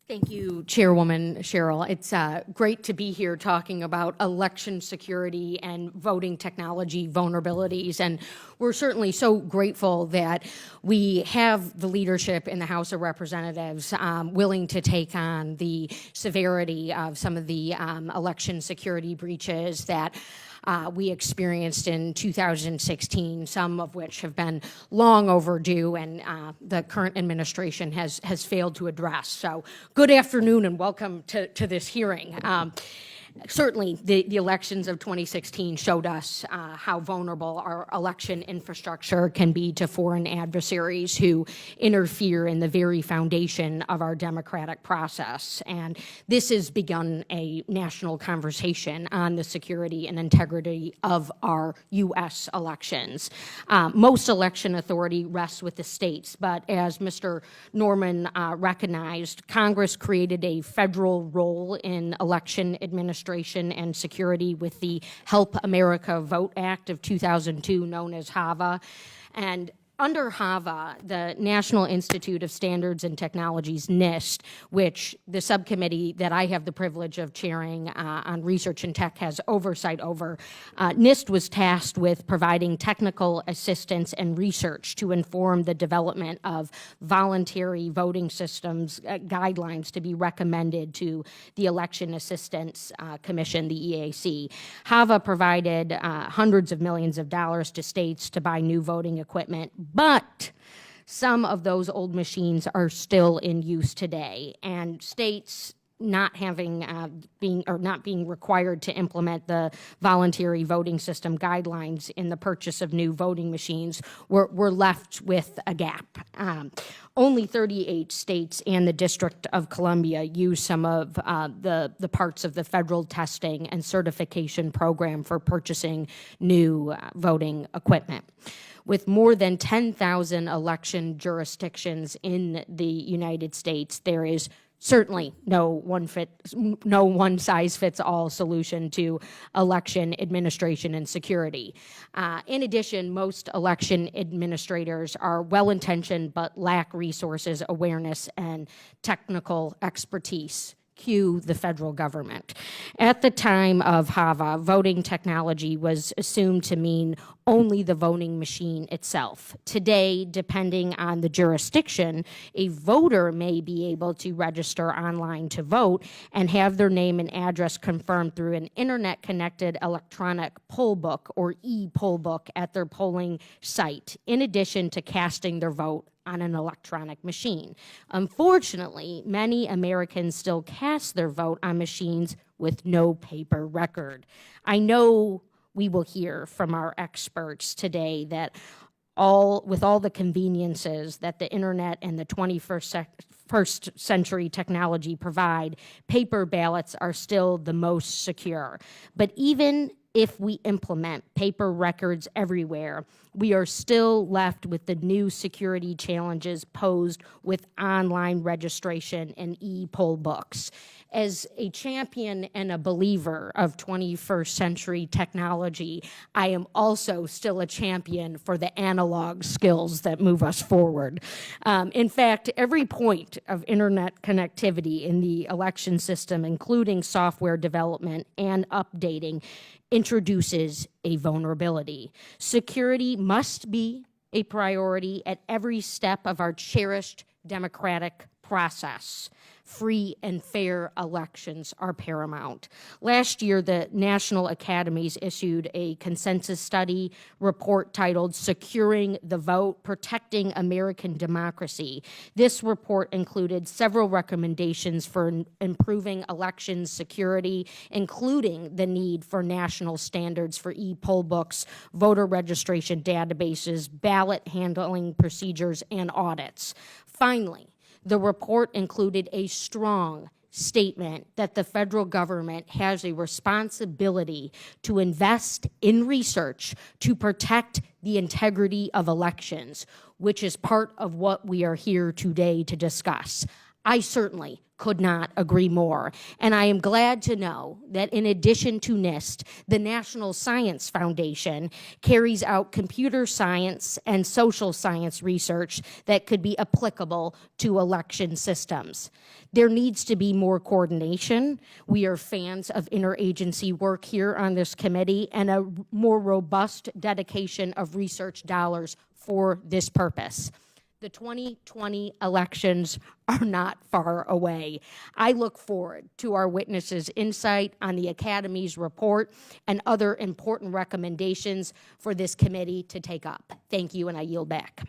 Thank you, Chairwoman Cheryl. It's great to be here talking about election security and voting technology vulnerabilities. And we're certainly so grateful that we have the leadership in the House of Representatives willing to take on the severity of some of the election security breaches that we experienced in 2016, some of which have been long overdue and the current administration has failed to address. So good afternoon and welcome to this hearing. Certainly, the elections of 2016 showed us how vulnerable our election infrastructure can be to foreign adversaries who interfere in the very foundation of our democratic process. And this has begun a national conversation on the security and integrity of our U.S. elections. Most election authority rests with the states, but as Mr. Norman recognized, Congress created a federal role in election administration and security with the Help America Vote Act of 2002, known as HAVA. And under HAVA, the National Institute of Standards and Technologies, NIST, which the subcommittee that I have the privilege of chairing on research and tech has oversight over, NIST was tasked with providing technical assistance and research to inform the development of voluntary voting systems guidelines to be recommended to the Election Assistance Commission, the EAC. HAVA provided hundreds of millions of dollars to states to buy new voting equipment, but some of those old machines are still in use today, and states not being required to implement the voluntary voting system guidelines in the purchase of new voting machines were left with a gap. Only 38 states and the District of Columbia use some of the parts of the federal testing and certification program for purchasing new voting equipment. With more than 10,000 election jurisdictions in the United States, there is certainly no one-size-fits-all solution to election administration and security. In addition, most election administrators are well-intentioned but lack resources, awareness, and technical expertise. Cue the federal government. At the time of HAVA, voting technology was assumed to mean only the voting machine itself. Today, depending on the jurisdiction, a voter may be able to register online to vote and have their name and address confirmed through an internet-connected electronic poll book or e-poll book at their polling site, in addition to casting their vote on an electronic machine. Unfortunately, many Americans still cast their vote on machines with no paper record. I know we will hear from our experts today that with all the conveniences that the internet and the 21st century technology provide, paper ballots are still the most secure. But even if we implement paper records everywhere, we are still left with the new security challenges posed with online registration and e-poll books. As a champion and a believer of 21st century technology, I am also still a champion for the analog skills that move us forward. In fact, every point of internet connectivity in the election system, including software development and updating, introduces a vulnerability. Security must be a priority at every step of our cherished democratic process. Free and fair elections are paramount. Last year, the National Academies issued a consensus study report titled Securing the Vote, Protecting American Democracy. This report included several recommendations for improving election security, including the need for national standards for e-poll books, voter registration databases, ballot handling procedures, and audits. Finally, the report included a strong statement that the federal government has a responsibility to invest in research to protect the integrity of elections, which is part of what we are here today to discuss. I certainly could not agree more. And I am glad to know that in addition to NIST, the National Science Foundation carries out computer science and social science research that could be applicable to election systems. There needs to be more coordination. We are fans of interagency work here on this committee and a more robust dedication of research dollars for this purpose. The 2020 elections are not far away. I look forward to our witnesses' insight on the Academy's report and other important recommendations for this committee to take up. Thank you, and I yield back.